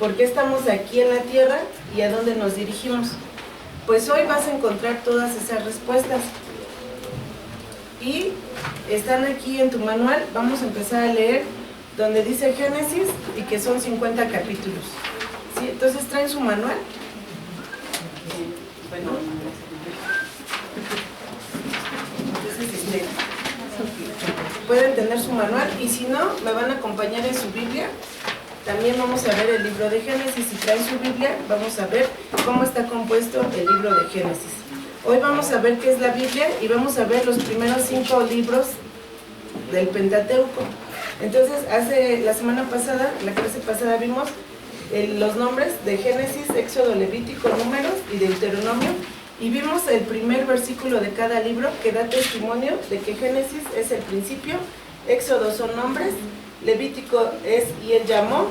¿Por qué estamos aquí en la tierra y a dónde nos dirigimos? Pues hoy vas a encontrar todas esas respuestas. Y están aquí en tu manual. Vamos a empezar a leer donde dice Génesis y que son 50 capítulos. ¿Sí? Entonces, ¿traen su manual? Bueno. Entonces, pueden tener su manual, y si no, me van a acompañar en su Biblia. También vamos a ver el libro de Génesis. Si traen su Biblia, vamos a ver cómo está compuesto el libro de Génesis. Hoy vamos a ver qué es la Biblia y vamos a ver los primeros 5 libros del Pentateuco. Entonces, la semana pasada, la clase pasada, vimos los nombres de Génesis, Éxodo, Levítico, Números y Deuteronomio, y vimos el primer versículo de cada libro que da testimonio de que Génesis es el principio, Éxodo son nombres, Levítico es y él llamó,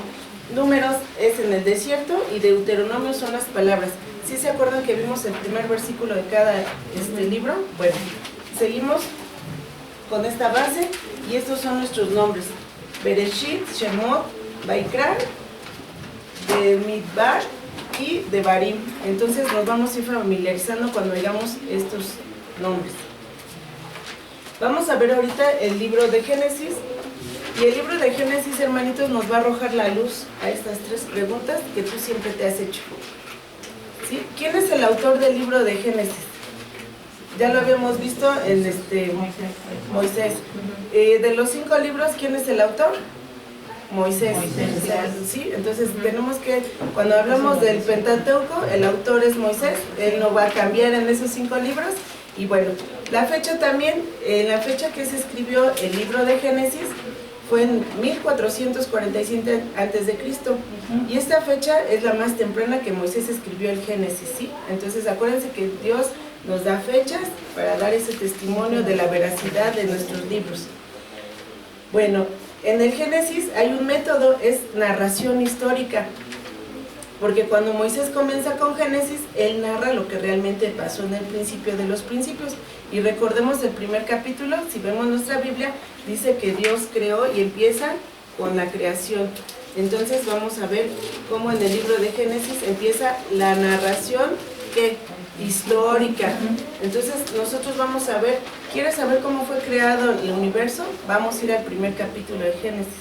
Números es en el desierto y Deuteronomio son las palabras. ¿Sí se acuerdan que vimos el primer versículo de cada libro? Bueno, seguimos con esta base y estos son nuestros nombres: Bereshit, Shemot, Vaikra, de Midbar y de Barim. Entonces nos vamos a ir familiarizando cuando veamos estos nombres. Vamos a ver ahorita el libro de Génesis, y el libro de Génesis, hermanitos, nos va a arrojar la luz a estas 3 preguntas que tú siempre te has hecho. ¿Sí? ¿Quién es el autor del libro de Génesis? Ya lo habíamos visto en Moisés. De los 5 libros, ¿quién es el autor? Moisés. ¿Sí? Entonces tenemos que, cuando hablamos del Pentateuco, el autor es Moisés. Él no va a cambiar en esos 5 libros. Y bueno, la fecha también, la fecha que se escribió el libro de Génesis fue en 1447 a.C. Y esta fecha es la más temprana que Moisés escribió el Génesis, ¿sí? Entonces acuérdense que Dios nos da fechas para dar ese testimonio de la veracidad de nuestros libros. Bueno, en el Génesis hay un método, es narración histórica, porque cuando Moisés comienza con Génesis, él narra lo que realmente pasó en el principio de los principios. Y recordemos el primer capítulo, si vemos nuestra Biblia, dice que Dios creó y empieza con la creación. Entonces vamos a ver cómo en el libro de Génesis empieza la narración histórica. Entonces nosotros vamos a ver, ¿quieres saber cómo fue creado el universo? Vamos a ir al primer capítulo de Génesis.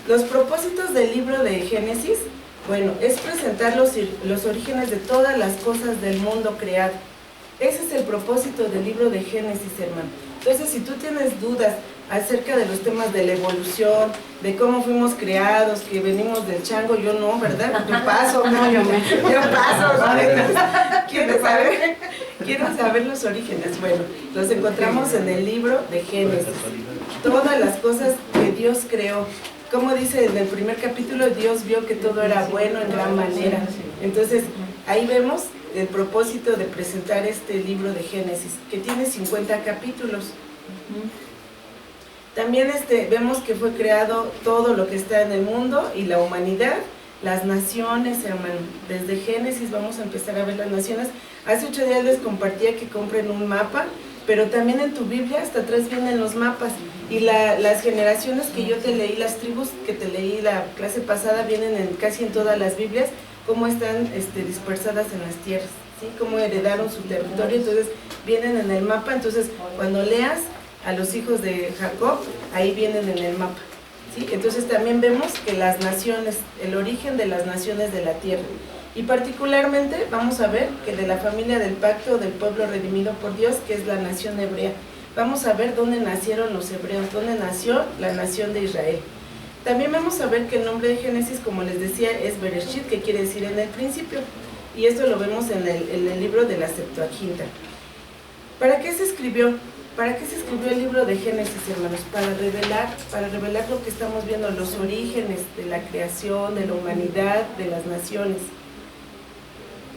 Los propósitos del libro de Génesis, bueno, es presentar los orígenes de todas las cosas del mundo creado. Ese es el propósito del libro de Génesis, hermano. Entonces, si tú tienes dudas acerca de los temas de la evolución, de cómo fuimos creados, que venimos del chango, yo no, ¿verdad? Yo paso, no, yo paso, ¿no? ¿Quieren saber los orígenes? Bueno, los encontramos en el libro de Génesis. Todas las cosas que Dios creó. Como dice en el primer capítulo, Dios vio que todo era bueno en gran manera. Entonces, ahí vemos el propósito de presentar este libro de Génesis, que tiene 50 capítulos. También vemos que fue creado todo lo que está en el mundo y la humanidad, las naciones, hermano. Desde Génesis vamos a empezar a ver las naciones. Hace 8 días les compartía que compren un mapa, pero también en tu Biblia hasta atrás vienen los mapas. Y las generaciones que yo te leí, las tribus que te leí la clase pasada, vienen casi en todas las Biblias, cómo están dispersadas en las tierras, ¿sí? Cómo heredaron su territorio, entonces vienen en el mapa. Entonces cuando leas a los hijos de Jacob, ahí vienen en el mapa, ¿sí? Entonces también vemos que las naciones, el origen de las naciones de la tierra, y particularmente vamos a ver que de la familia del pacto del pueblo redimido por Dios, que es la nación hebrea. Vamos a ver dónde nacieron los hebreos, dónde nació la nación de Israel. También vamos a ver que el nombre de Génesis, como les decía, es Bereshit, que quiere decir en el principio, y esto lo vemos en el libro de la Septuaginta. ¿Para qué se escribió? ¿Para qué se escribió el libro de Génesis, hermanos? Para revelar lo que estamos viendo, los orígenes de la creación, de la humanidad, de las naciones.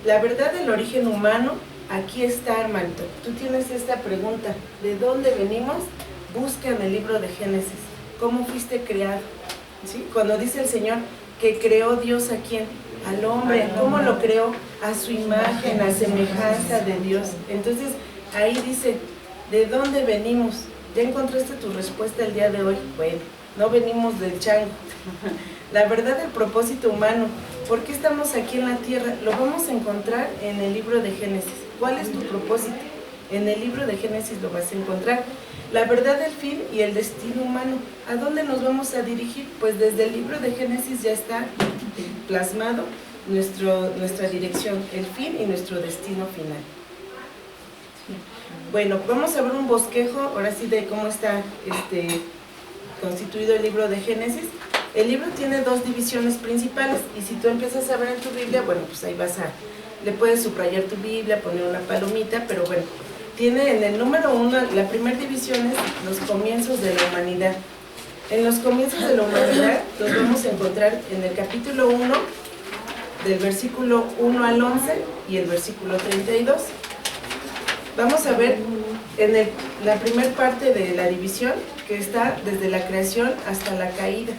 La verdad del origen humano, aquí está, hermanito. Tú tienes esta pregunta, ¿de dónde venimos? Busca en el libro de Génesis, ¿cómo fuiste creado? ¿Sí? Cuando dice el Señor que creó Dios a quién, al hombre, ¿cómo lo creó? A su imagen, a semejanza de Dios. Entonces ahí dice, ¿de dónde venimos? ¿Ya encontraste tu respuesta el día de hoy? Bueno, no venimos del chango, La verdad del propósito humano. ¿Por qué estamos aquí en la tierra? Lo vamos a encontrar en el libro de Génesis. ¿Cuál es tu propósito? En el libro de Génesis lo vas a encontrar. La verdad del fin y el destino humano. ¿A dónde nos vamos a dirigir? Pues desde el libro de Génesis ya está plasmado nuestra dirección, el fin y nuestro destino final. Bueno, vamos a ver un bosquejo, ahora sí, de cómo está constituido el libro de Génesis. El libro tiene dos divisiones principales, y si tú empiezas a ver en tu Biblia, bueno, pues ahí le puedes subrayar tu Biblia, poner una palomita, pero bueno, tiene en el número 1, la primera división es los comienzos de la humanidad. En los comienzos de la humanidad los vamos a encontrar en el capítulo 1, del versículo 1 al 11 y el versículo 32. Vamos a ver en la primera parte de la división, que está desde la creación hasta la caída.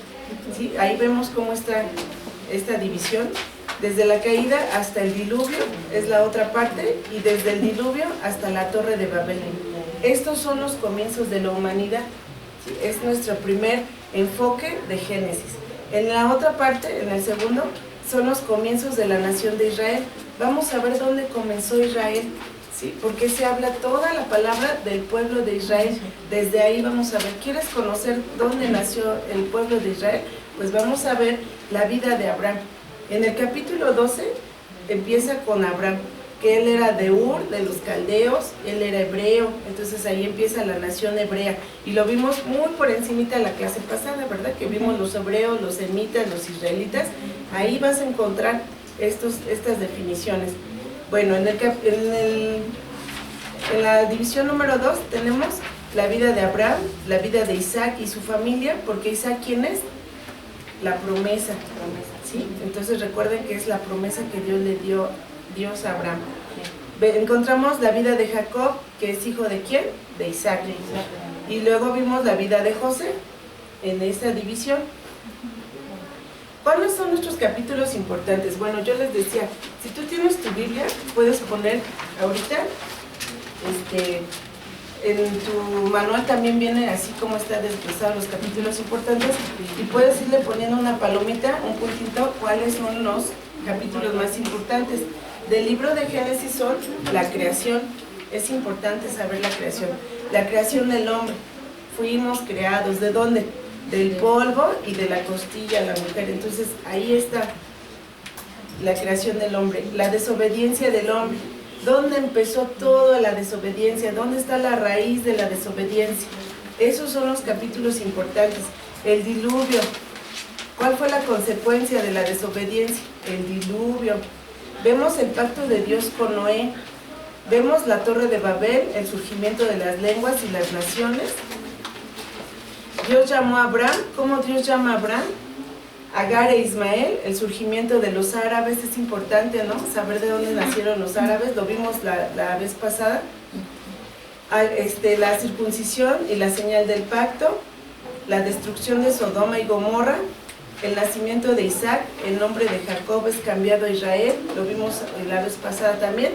¿Sí? Ahí vemos cómo está esta división. Desde la caída hasta el diluvio es la otra parte, y desde el diluvio hasta la torre de Babel. Estos son los comienzos de la humanidad. ¿Sí? Es nuestro primer enfoque de Génesis. En la otra parte, en el segundo, son los comienzos de la nación de Israel. Vamos a ver dónde comenzó Israel, ¿sí? Porque se habla toda la palabra del pueblo de Israel. Desde ahí vamos a ver. ¿Quieres conocer dónde nació el pueblo de Israel? Pues vamos a ver la vida de Abraham. En el capítulo 12 empieza con Abraham, que él era de Ur, de los caldeos, él era hebreo, entonces ahí empieza la nación hebrea, y lo vimos muy por encimita la clase pasada, ¿verdad? Que vimos los hebreos, los semitas, los israelitas. Ahí vas a encontrar estas definiciones. Bueno, en la división número 2 tenemos la vida de Abraham, la vida de Isaac y su familia, porque Isaac, ¿quién es? La promesa, ¿sí? Entonces recuerden que es la promesa que Dios le dio a Abraham. Encontramos la vida de Jacob, que es hijo de ¿quién? De Isaac. Y luego vimos la vida de José en esta división. ¿Cuáles son nuestros capítulos importantes? Bueno, yo les decía, si tú tienes tu Biblia, puedes poner ahorita, en tu manual también viene así como está desglosado los capítulos importantes, y puedes irle poniendo una palomita, un puntito, cuáles son los capítulos más importantes. Del libro de Génesis son la creación. Es importante saber la creación del hombre. Fuimos creados, ¿de dónde? Del polvo y de la costilla, la mujer. Entonces ahí está la creación del hombre. La desobediencia del hombre. ¿Dónde empezó toda la desobediencia? ¿Dónde está la raíz de la desobediencia? Esos son los capítulos importantes. El diluvio. ¿Cuál fue la consecuencia de la desobediencia? El diluvio. Vemos el pacto de Dios con Noé. Vemos la torre de Babel, el surgimiento de las lenguas y las naciones. Dios llamó a Abraham. ¿Cómo Dios llama a Abraham? Agar e Ismael, el surgimiento de los árabes. Es importante, ¿no? Saber de dónde nacieron los árabes, lo vimos la vez pasada. La circuncisión y la señal del pacto, la destrucción de Sodoma y Gomorra, el nacimiento de Isaac, el nombre de Jacob es cambiado a Israel, lo vimos la vez pasada también.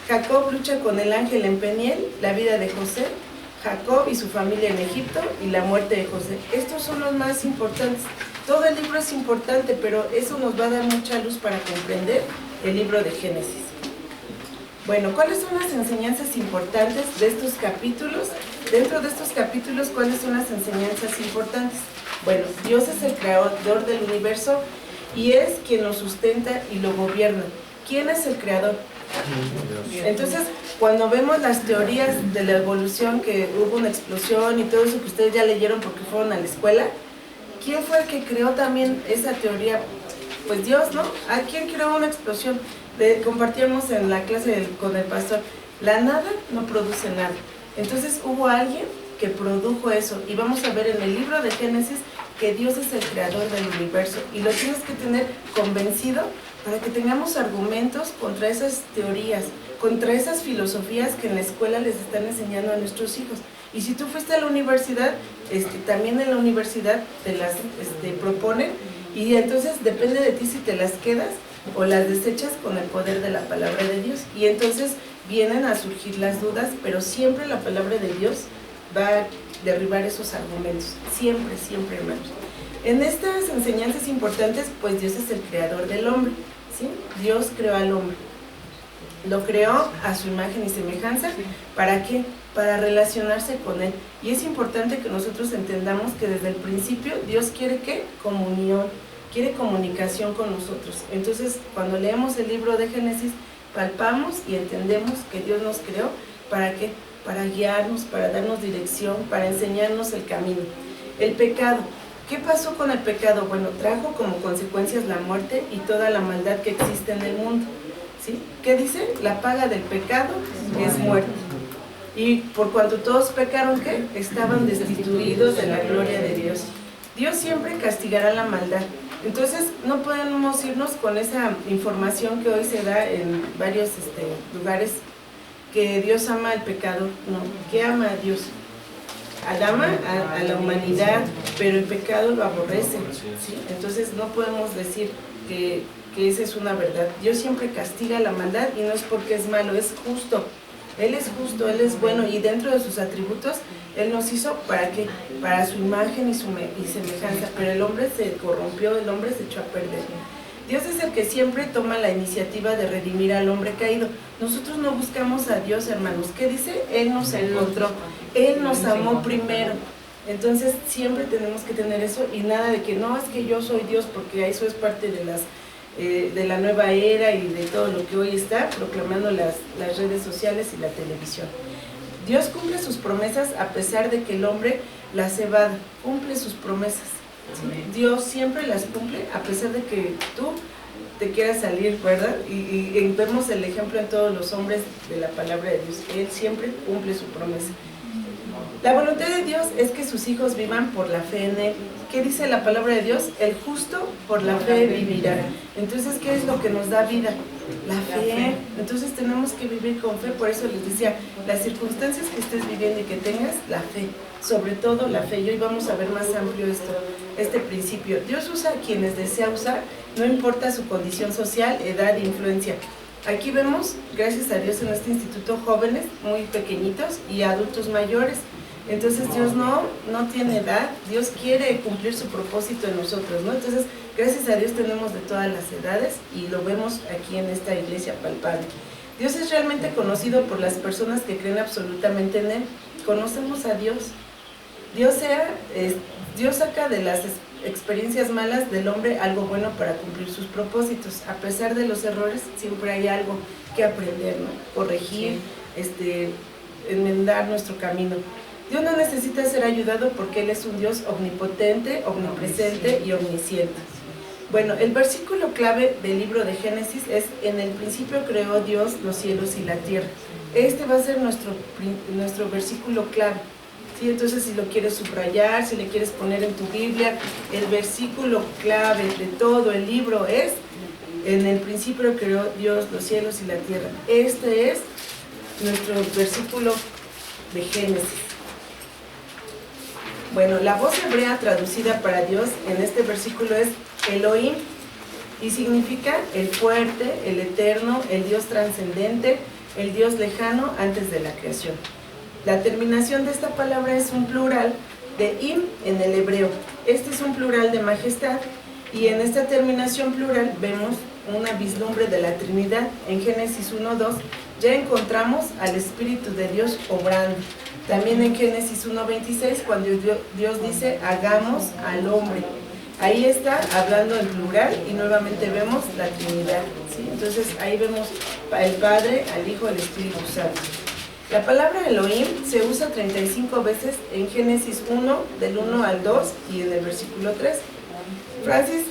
Jacob lucha con el ángel en Peniel, la vida de José, Jacob y su familia en Egipto y la muerte de José. Estos son los más importantes. Todo el libro es importante, pero eso nos va a dar mucha luz para comprender el libro de Génesis. Bueno, ¿cuáles son las enseñanzas importantes de estos capítulos? Dentro de estos capítulos, ¿cuáles son las enseñanzas importantes? Bueno, Dios es el creador del universo y es quien lo sustenta y lo gobierna. ¿Quién es el creador? Entonces, cuando vemos las teorías de la evolución, que hubo una explosión y todo eso que ustedes ya leyeron porque fueron a la escuela, ¿quién fue el que creó también esa teoría? Pues Dios, ¿no? ¿A quién creó una explosión? Compartíamos en la clase con el pastor, la nada no produce nada. Entonces hubo alguien que produjo eso, y vamos a ver en el libro de Génesis que Dios es el creador del universo, y lo tienes que tener convencido para que tengamos argumentos contra esas teorías, contra esas filosofías que en la escuela les están enseñando a nuestros hijos. Y si tú fuiste a la universidad, también en la universidad te las proponen, y entonces depende de ti si te las quedas o las desechas con el poder de la palabra de Dios. Y entonces vienen a surgir las dudas, pero siempre la palabra de Dios va a derribar esos argumentos. Siempre, siempre, hermanos. En estas enseñanzas importantes, pues Dios es el creador del hombre, ¿sí? Dios creó al hombre. Lo creó a su imagen y semejanza. ¿Para qué? Para relacionarse con él. Y es importante que nosotros entendamos que desde el principio Dios quiere ¿qué? Comunión, quiere comunicación con nosotros. Entonces, cuando leemos el libro de Génesis, palpamos y entendemos que Dios nos creó. ¿Para qué? Para guiarnos, para darnos dirección, para enseñarnos el camino. El pecado. ¿Qué pasó con el pecado? Bueno, trajo como consecuencias la muerte y toda la maldad que existe en el mundo. ¿Sí? ¿Qué dice? La paga del pecado es muerte. Y por cuanto todos pecaron, ¿qué? Estaban destituidos de la gloria de Dios. Dios siempre castigará la maldad. Entonces, no podemos irnos con esa información que hoy se da en varios lugares, que Dios ama al pecador. No, ¿qué ama a Dios? Ama a la humanidad, pero el pecado lo aborrece, ¿sí? Entonces no podemos decir que esa es una verdad. Dios siempre castiga la maldad y no es porque es malo, es justo. Él es justo, Él es bueno y dentro de sus atributos Él nos hizo ¿para qué? Para su imagen y semejanza, pero el hombre se corrompió, el hombre se echó a perder. Dios es el que siempre toma la iniciativa de redimir al hombre caído. Nosotros no buscamos a Dios, hermanos. ¿Qué dice? Él nos encontró, Él nos amó primero. Entonces siempre tenemos que tener eso y nada de que no, es que yo soy Dios, porque eso es parte de la nueva era y de todo lo que hoy está proclamando las redes sociales y la televisión. Dios cumple sus promesas a pesar de que el hombre las evada, cumple sus promesas. ¿Sí? Dios siempre las cumple a pesar de que tú te quieras salir, ¿verdad? Y vemos el ejemplo en todos los hombres de la palabra de Dios. Él siempre cumple su promesa. La voluntad de Dios es que sus hijos vivan por la fe en Él. ¿Qué dice la palabra de Dios? El justo por la fe vivirá. Entonces, ¿qué es lo que nos da vida? La fe. Entonces tenemos que vivir con fe. Por eso les decía, las circunstancias que estés viviendo y que tengas, la fe. Sobre todo la fe. Y hoy vamos a ver más amplio este principio. Dios usa a quienes desea usar, no importa su condición social, edad, influencia. Aquí vemos, gracias a Dios, en este instituto jóvenes muy pequeñitos y adultos mayores. Entonces Dios no tiene edad, Dios quiere cumplir su propósito en nosotros, ¿no? Entonces, gracias a Dios tenemos de todas las edades y lo vemos aquí en esta iglesia palpable. Dios es realmente conocido por las personas que creen absolutamente en Él. Conocemos a Dios. Dios saca de las experiencias malas del hombre algo bueno para cumplir sus propósitos. A pesar de los errores, siempre hay algo que aprender, ¿no? Corregir, enmendar nuestro camino. Dios no necesita ser ayudado porque Él es un Dios omnipotente, omnipresente y omnisciente. Bueno, el versículo clave del libro de Génesis es: en el principio creó Dios los cielos y la tierra. Este va a ser nuestro versículo clave. ¿Sí? Entonces, si lo quieres subrayar, si le quieres poner en tu Biblia, el versículo clave de todo el libro es: en el principio creó Dios los cielos y la tierra. Este es nuestro versículo de Génesis. Bueno, la voz hebrea traducida para Dios en este versículo es Elohim y significa el fuerte, el eterno, el Dios trascendente, el Dios lejano antes de la creación. La terminación de esta palabra es un plural de im en el hebreo. Este es un plural de majestad y en esta terminación plural vemos una vislumbre de la Trinidad. En Génesis 1:2 ya encontramos al Espíritu de Dios obrando. También en Génesis 1:26, cuando Dios dice hagamos al hombre, ahí está hablando en plural y nuevamente vemos la Trinidad, ¿sí? Entonces ahí vemos el Padre, al Hijo, al Espíritu Santo. La palabra Elohim se usa 35 veces en Génesis 1, del 1 al 2 y en el versículo 3. Francis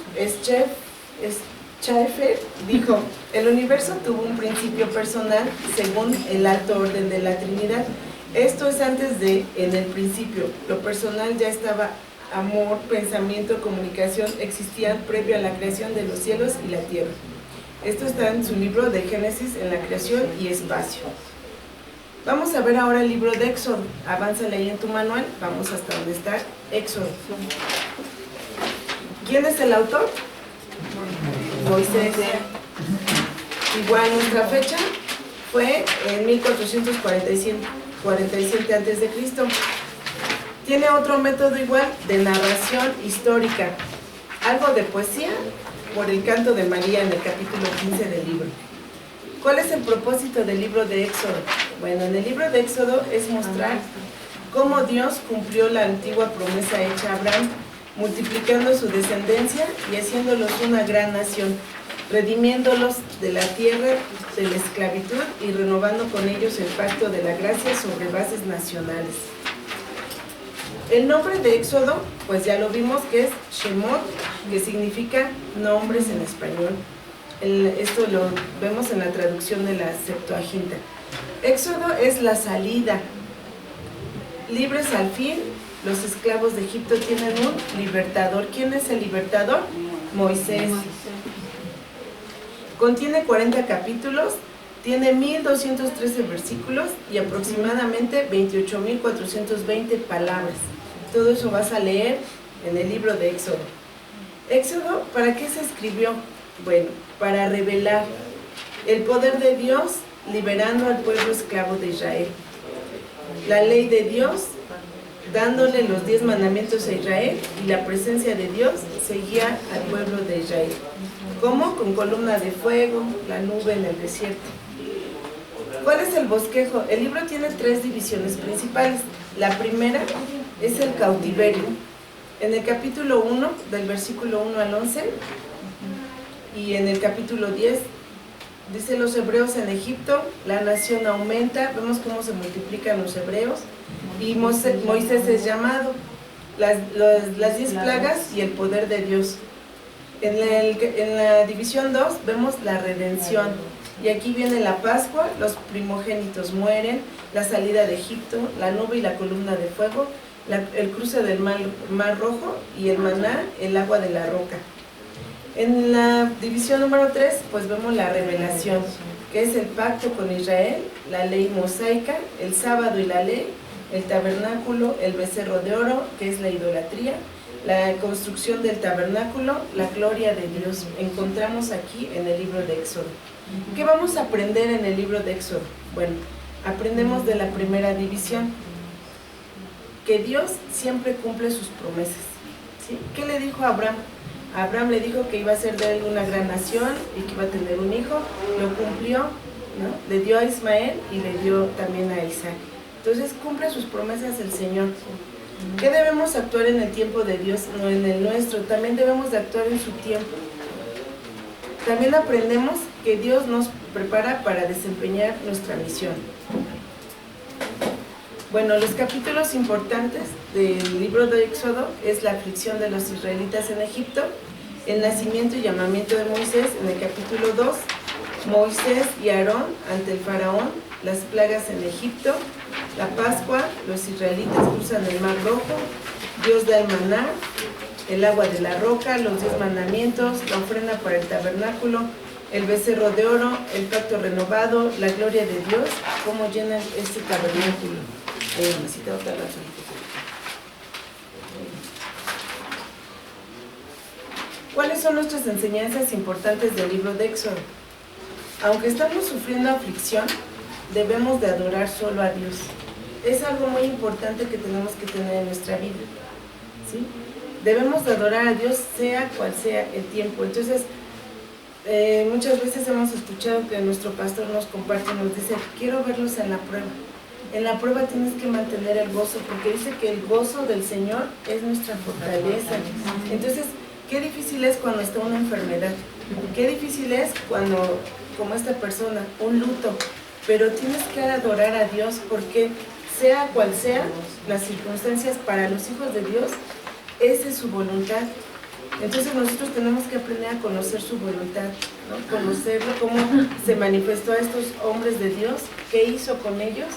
Schaeffer dijo: el universo tuvo un principio personal según el alto orden de la Trinidad. Esto es antes de en el principio. Lo personal ya estaba, amor, pensamiento, comunicación existían previo a la creación de los cielos y la tierra. Esto está en su libro de Génesis en la creación y espacio. Vamos a ver ahora el libro de Éxodo. Avánzale ahí en tu manual. Vamos hasta donde está Éxodo. ¿Quién es el autor? Moisés. Igual nuestra fecha fue en 1447 a.C. Tiene otro método igual de narración histórica, algo de poesía por el canto de María en el capítulo 15 del libro. ¿Cuál es el propósito del libro de Éxodo? Bueno, en el libro de Éxodo es mostrar cómo Dios cumplió la antigua promesa hecha a Abraham, multiplicando su descendencia y haciéndolos una gran nación, redimiéndolos de la tierra de la esclavitud y renovando con ellos el pacto de la gracia sobre bases nacionales. El nombre de Éxodo, pues ya lo vimos que es Shemot, que significa nombres en español. Esto lo vemos en la traducción de la Septuaginta. Éxodo es la salida. Libres al fin, los esclavos de Egipto tienen un libertador. ¿Quién es el libertador? Moisés. Contiene 40 capítulos, tiene 1213 versículos y aproximadamente 28.420 palabras. Todo eso vas a leer en el libro de Éxodo. Éxodo, ¿para qué se escribió? Bueno, para revelar el poder de Dios liberando al pueblo esclavo de Israel. La ley de Dios, dándole los 10 mandamientos a Israel, y la presencia de Dios seguía al pueblo de Israel. ¿Cómo? Con columna de fuego, la nube en el desierto. ¿Cuál es el bosquejo? El libro tiene 3 divisiones principales. La primera es el cautiverio. En el capítulo 1, del versículo 1 al 11, y en el capítulo 10, dice: los hebreos en Egipto, la nación aumenta, vemos cómo se multiplican los hebreos, y Moisés es llamado, las 10 plagas y el poder de Dios. En la división 2 vemos la redención, y aquí viene la Pascua, los primogénitos mueren, la salida de Egipto, la nube y la columna de fuego, el cruce del mar Rojo y el maná, el agua de la roca. En la división número 3, pues vemos la revelación, que es el pacto con Israel, la ley mosaica, el sábado y la ley, el tabernáculo, el becerro de oro, que es la idolatría, la construcción del tabernáculo, la gloria de Dios. Encontramos aquí en el libro de Éxodo. ¿Qué vamos a aprender en el libro de Éxodo? Bueno, aprendemos de la primera división, que Dios siempre cumple sus promesas, ¿sí? ¿Qué le dijo a Abraham? A Abraham le dijo que iba a ser de él una gran nación y que iba a tener un hijo. Lo cumplió, ¿no? Le dio a Ismael y le dio también a Isaac. Entonces cumple sus promesas el Señor. ¿Qué debemos actuar en el tiempo de Dios? No en el nuestro, también debemos de actuar en su tiempo. También aprendemos que Dios nos prepara para desempeñar nuestra misión. Bueno, los capítulos importantes del libro de Éxodo es la aflicción de los israelitas en Egipto, el nacimiento y llamamiento de Moisés en el capítulo 2, Moisés y Aarón ante el faraón, las plagas en Egipto, la Pascua, los israelitas cruzan el mar Rojo, Dios da el maná, el agua de la roca, los 10 mandamientos, la ofrenda para el tabernáculo, el becerro de oro, el pacto renovado, la gloria de Dios, cómo llenan este tabernáculo. Necesita otra razón. ¿Cuáles son nuestras enseñanzas importantes del libro de Éxodo? Aunque estamos sufriendo aflicción, debemos de adorar solo a Dios. Es algo muy importante que tenemos que tener en nuestra vida, ¿sí? Debemos de adorar a Dios sea cual sea el tiempo. Entonces, muchas veces hemos escuchado que nuestro pastor nos comparte, nos dice: quiero verlos en la prueba. En la prueba tienes que mantener el gozo, porque dice que el gozo del Señor es nuestra fortaleza. Entonces, qué difícil es cuando está una enfermedad, qué difícil es cuando, como esta persona, un luto, pero tienes que adorar a Dios, porque sea cual sea las circunstancias para los hijos de Dios, esa es su voluntad. Entonces nosotros tenemos que aprender a conocer su voluntad, ¿no? Conocerlo, cómo se manifestó a estos hombres de Dios, qué hizo con ellos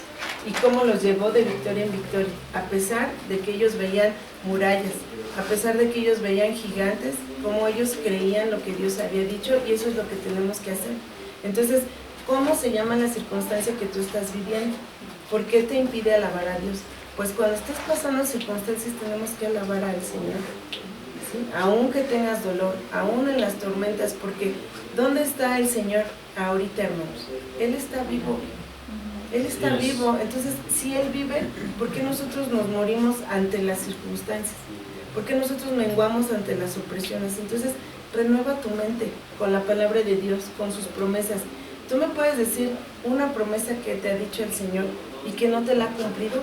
y cómo los llevó de victoria en victoria, a pesar de que ellos veían murallas, a pesar de que ellos veían gigantes, cómo ellos creían lo que Dios había dicho, y eso es lo que tenemos que hacer. Entonces, ¿cómo se llama la circunstancia que tú estás viviendo? ¿Por qué te impide alabar a Dios? Pues cuando estés pasando circunstancias tenemos que alabar al Señor, ¿sí? Aún que tengas dolor, aún en las tormentas, porque ¿dónde está el Señor ahorita, hermanos? Él está vivo. Él está vivo. Entonces, si Él vive, ¿por qué nosotros nos morimos ante las circunstancias? ¿Por qué nosotros menguamos ante las opresiones? Entonces, renueva tu mente con la palabra de Dios, con sus promesas. Tú me puedes decir una promesa que te ha dicho el Señor y que no te la ha cumplido.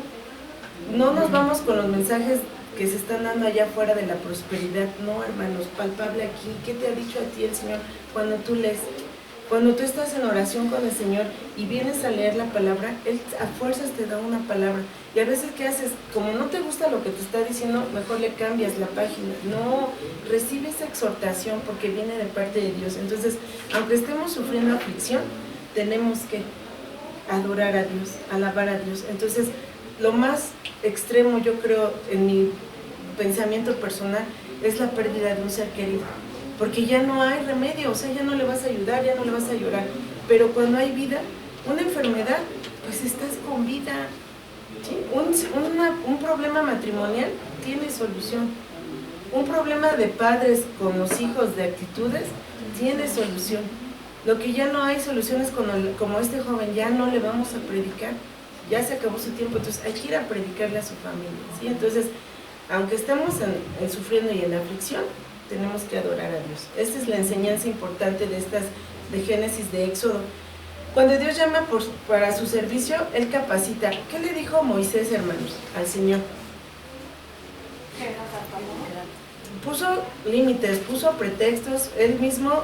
No nos vamos con los mensajes que se están dando allá afuera de la prosperidad. No, hermanos, palpable aquí. ¿Qué te ha dicho a ti el Señor cuando tú lees? Cuando tú estás en oración con el Señor y vienes a leer la palabra, Él a fuerzas te da una palabra. Y a veces, ¿qué haces? Como no te gusta lo que te está diciendo, mejor le cambias la página. No, recibe esa exhortación porque viene de parte de Dios. Entonces, aunque estemos sufriendo aflicción, tenemos que adorar a Dios, alabar a Dios. Entonces, lo más extremo, yo creo, en mi pensamiento personal, es la pérdida de un ser querido. Porque ya no hay remedio, o sea, ya no le vas a ayudar, ya no le vas a llorar. Pero cuando hay vida, una enfermedad, pues estás con vida. ¿Sí? Un problema matrimonial tiene solución. Un problema de padres con los hijos de actitudes tiene solución. Lo que ya no hay soluciones como este joven, ya no le vamos a predicar. Ya se acabó su tiempo, entonces hay que ir a predicarle a su familia. ¿Sí? Entonces, aunque estemos en sufriendo y en aflicción, tenemos que adorar a Dios. Esta es la enseñanza importante de Génesis, de Éxodo. Cuando Dios llama para su servicio, Él capacita. ¿Qué le dijo Moisés, hermanos, al Señor? Puso límites, puso pretextos. Él mismo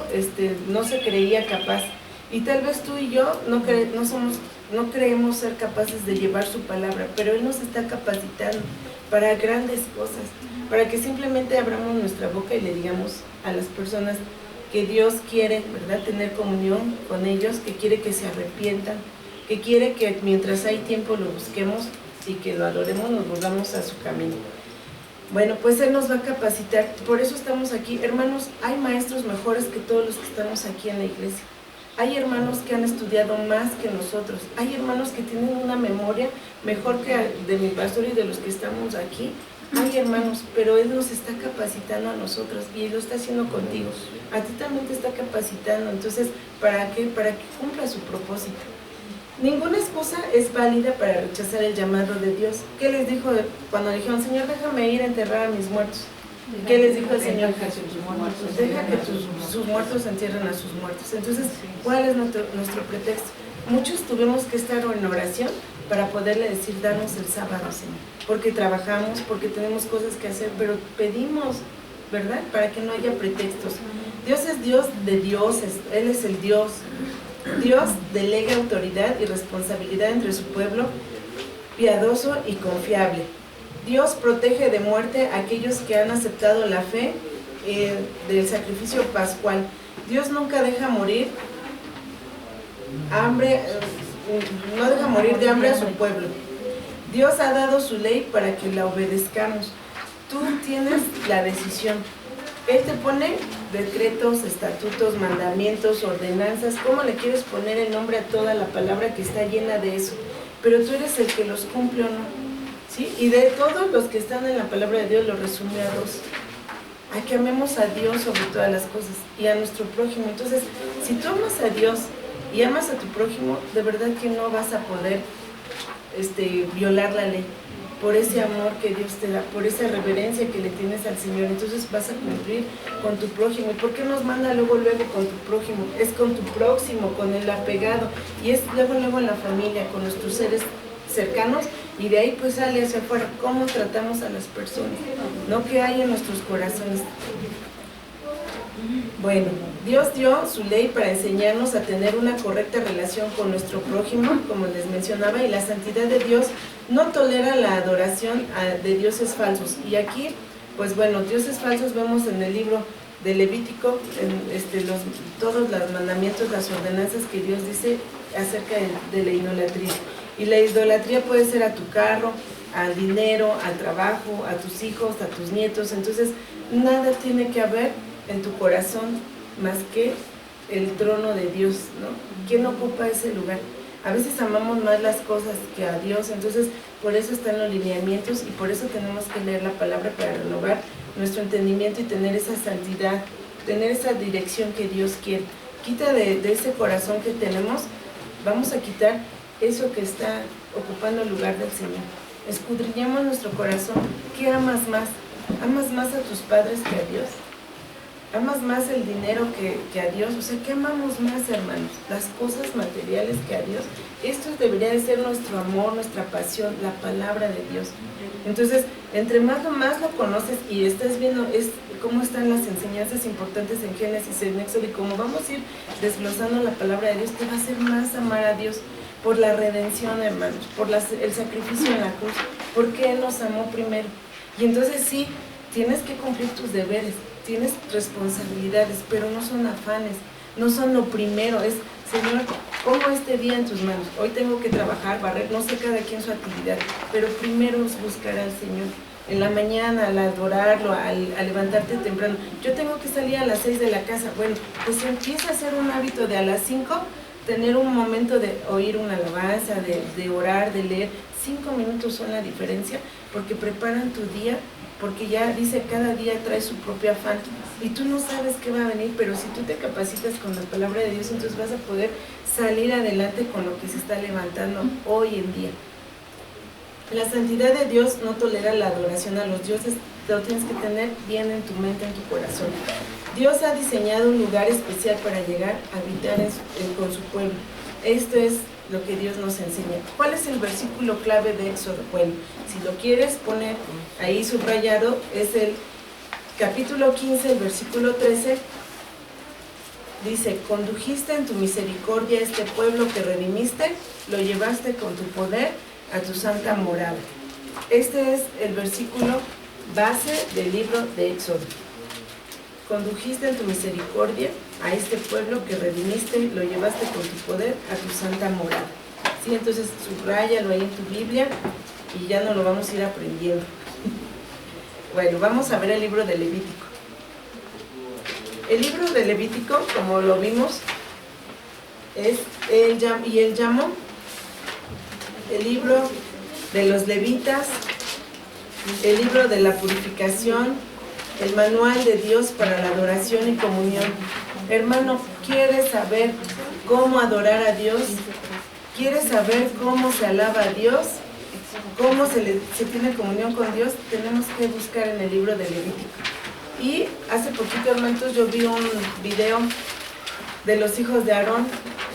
no se creía capaz. Y tal vez tú y yo no creemos ser capaces de llevar su palabra, pero Él nos está capacitando para grandes cosas, para que simplemente abramos nuestra boca y le digamos a las personas que Dios quiere, ¿verdad?, tener comunión con ellos, que quiere que se arrepientan, que quiere que mientras hay tiempo lo busquemos y que lo adoremos, nos volvamos a su camino. Bueno, pues Él nos va a capacitar, por eso estamos aquí. Hermanos, hay maestros mejores que todos los que estamos aquí en la iglesia. Hay hermanos que han estudiado más que nosotros. Hay hermanos que tienen una memoria mejor que de mi pastor y de los que estamos aquí. Hay hermanos, pero Él nos está capacitando a nosotros y Él lo está haciendo contigo. A ti también te está capacitando. Entonces, ¿para qué? Para que cumpla su propósito. Ninguna excusa es válida para rechazar el llamado de Dios. ¿Qué les dijo cuando le dijeron, Señor, déjame ir a enterrar a mis muertos? ¿Qué les dijo el Señor Jesús? Deja que sus muertos entierren a sus muertos. Entonces, ¿cuál es nuestro pretexto? Muchos tuvimos que estar en oración para poderle decir, danos el sábado, Señor. Porque trabajamos, porque tenemos cosas que hacer, pero pedimos, ¿verdad? Para que no haya pretextos. Dios es Dios de dioses, Él es el Dios. Dios delega autoridad y responsabilidad entre su pueblo, piadoso y confiable. Dios protege de muerte a aquellos que han aceptado la fe del sacrificio pascual. Dios nunca deja morir no deja morir de hambre a su pueblo. Dios ha dado su ley para que la obedezcamos. Tú tienes la decisión. Él te pone decretos, estatutos, mandamientos, ordenanzas. ¿Cómo le quieres poner el nombre a toda la palabra que está llena de eso? Pero tú eres el que los cumple o no. ¿Sí? Y de todos los que están en la palabra de Dios lo resume a dos: a que amemos a Dios sobre todas las cosas y a nuestro prójimo. Entonces, si tú amas a Dios y amas a tu prójimo, de verdad que no vas a poder violar la ley, por ese amor que Dios te da, por esa reverencia que le tienes al Señor. Entonces vas a cumplir con tu prójimo. ¿Y por qué nos manda luego con tu prójimo? Es con tu próximo, con el apegado, y es luego en la familia, con nuestros seres cercanos, y de ahí pues sale hacia afuera cómo tratamos a las personas, no qué hay en nuestros corazones. Bueno, Dios dio su ley para enseñarnos a tener una correcta relación con nuestro prójimo, como les mencionaba, y la santidad de Dios no tolera la adoración de dioses falsos. Y aquí, pues bueno, dioses falsos vemos en el libro de Levítico, todos los mandamientos, las ordenanzas que Dios dice acerca de la idolatría. Y la idolatría puede ser a tu carro, al dinero, al trabajo, a tus hijos, a tus nietos. Entonces, nada tiene que haber en tu corazón más que el trono de Dios, ¿no? ¿Quién ocupa ese lugar? A veces amamos más las cosas que a Dios. Entonces, por eso están los lineamientos y por eso tenemos que leer la palabra para renovar nuestro entendimiento y tener esa santidad, tener esa dirección que Dios quiere. Quita de ese corazón que tenemos, vamos a quitar eso que está ocupando el lugar del Señor. Escudriñemos nuestro corazón. ¿Qué amas más? ¿Amas más a tus padres que a Dios? ¿Amas más el dinero que a Dios? O sea, ¿qué amamos más, hermanos? ¿Las cosas materiales que a Dios? Esto debería de ser nuestro amor, nuestra pasión, la palabra de Dios. Entonces, entre más lo conoces y estás viendo cómo están las enseñanzas importantes en Génesis, en Éxodo, y cómo vamos a ir desglosando la palabra de Dios, te va a hacer más amar a Dios por la redención, hermanos, por el sacrificio en la cruz, porque Él nos amó primero. Y entonces sí, tienes que cumplir tus deberes, tienes responsabilidades, pero no son afanes, no son lo primero. Es, Señor, pongo este día en tus manos. Hoy tengo que trabajar, barrer, no sé cada quien su actividad, pero primero es buscar al Señor. En la mañana, al adorarlo, al levantarte temprano. Yo tengo que salir a las 6 de la casa. Bueno, pues empieza a ser un hábito de a las 5, tener un momento de oír una alabanza, de orar, de leer. 5 minutos son la diferencia, porque preparan tu día, porque ya dice, cada día trae su propio afán, y tú no sabes qué va a venir, pero si tú te capacitas con la palabra de Dios, entonces vas a poder salir adelante con lo que se está levantando hoy en día. La santidad de Dios no tolera la adoración a los dioses, lo tienes que tener bien en tu mente, en tu corazón. Dios ha diseñado un lugar especial para llegar a habitar con su pueblo. Esto es lo que Dios nos enseña. ¿Cuál es el versículo clave de Éxodo? Bueno, si lo quieres poner ahí subrayado, es el capítulo 15, el versículo 13. Dice, condujiste en tu misericordia a este pueblo que redimiste, lo llevaste con tu poder a tu santa morada. Este es el versículo base del libro de Éxodo. Condujiste en tu misericordia a este pueblo que redimiste, lo llevaste con tu poder a tu santa morada. Sí, entonces subráyalo ahí en tu Biblia y ya no lo vamos a ir aprendiendo. Bueno, vamos a ver el libro de Levítico. El libro de Levítico, como lo vimos, es él llamó el libro de los levitas, el libro de la purificación, el manual de Dios para la adoración y comunión. Hermano, ¿quieres saber cómo adorar a Dios? ¿Quieres saber cómo se alaba a Dios? ¿Cómo se tiene comunión con Dios? Tenemos que buscar en el libro de Levítico. Y hace poquito, hermanos, yo vi un video de los hijos de Aarón.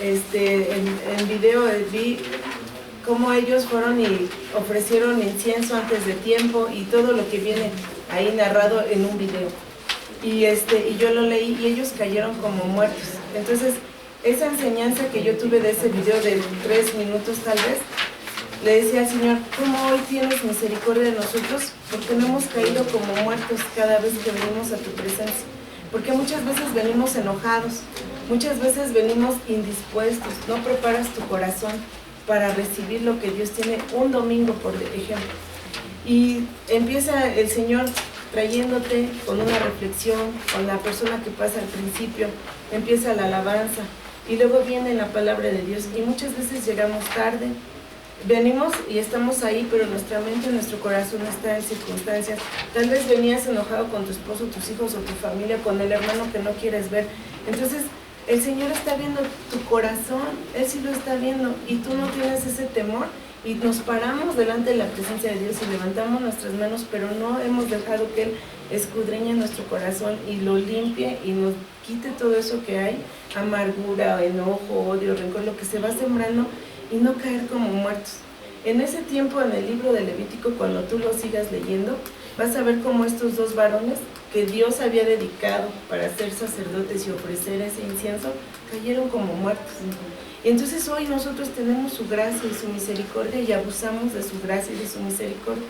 En video vi cómo ellos fueron y ofrecieron incienso antes de tiempo y todo lo que viene ahí narrado en un video. Y yo lo leí y ellos cayeron como muertos. Entonces, esa enseñanza que yo tuve de ese video de 3 minutos tal vez, le decía al Señor, ¿cómo hoy tienes misericordia de nosotros? Porque no hemos caído como muertos cada vez que venimos a tu presencia. Porque muchas veces venimos enojados, muchas veces venimos indispuestos, no preparas tu corazón para recibir lo que Dios tiene un domingo, por ejemplo. Y empieza el Señor trayéndote con una reflexión, con la persona que pasa al principio, empieza la alabanza, y luego viene la palabra de Dios, y muchas veces llegamos tarde, venimos y estamos ahí, pero nuestra mente, nuestro corazón está en circunstancias. Tal vez venías enojado con tu esposo, tus hijos o tu familia, con el hermano que no quieres ver. Entonces, el Señor está viendo tu corazón, Él sí lo está viendo, y tú no tienes ese temor, y nos paramos delante de la presencia de Dios y levantamos nuestras manos, pero no hemos dejado que Él escudriñe nuestro corazón y lo limpie y nos quite todo eso que hay, amargura, enojo, odio, rencor, lo que se va sembrando, y no caer como muertos. En ese tiempo, en el libro de Levítico, cuando tú lo sigas leyendo, vas a ver cómo estos 2 varones que Dios había dedicado para ser sacerdotes y ofrecer ese incienso, cayeron como muertos. Y entonces hoy nosotros tenemos su gracia y su misericordia y abusamos de su gracia y de su misericordia.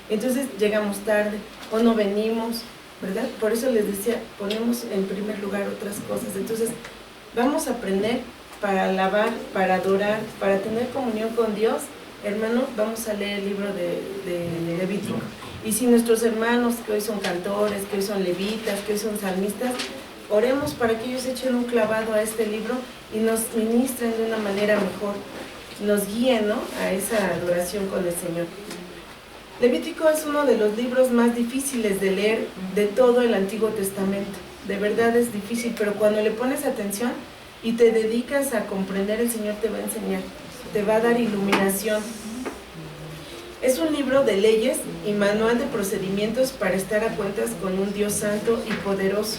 Entonces llegamos tarde o no venimos, ¿verdad? Por eso les decía, ponemos en primer lugar otras cosas. Entonces vamos a aprender para alabar, para adorar, para tener comunión con Dios. Hermano, vamos a leer el libro de Levítico. Y si nuestros hermanos que hoy son cantores, que hoy son levitas, que hoy son salmistas, oremos para que ellos echen un clavado a este libro y nos ministren de una manera mejor, nos guíen, ¿no?, a esa adoración con el Señor. Levítico es uno de los libros más difíciles de leer de todo el Antiguo Testamento. De verdad es difícil, pero cuando le pones atención y te dedicas a comprender, el Señor te va a enseñar. te va a dar iluminación. Es un libro de leyes y manual de procedimientos para estar a cuentas con un Dios santo y poderoso.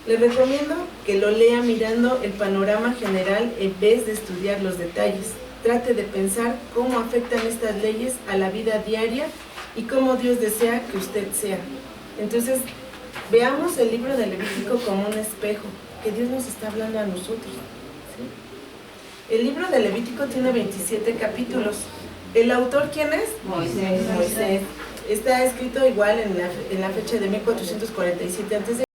Les recomiendo que lo lea mirando el panorama general en vez de estudiar los detalles. Trate de pensar cómo afectan estas leyes a la vida diaria y cómo Dios desea que usted sea. Entonces, veamos el libro de Levítico como un espejo, que Dios nos está hablando a nosotros, ¿sí? El libro de Levítico tiene 27 capítulos. ¿El autor quién es? Moisés. Está escrito igual en la fecha de 1447 a.C.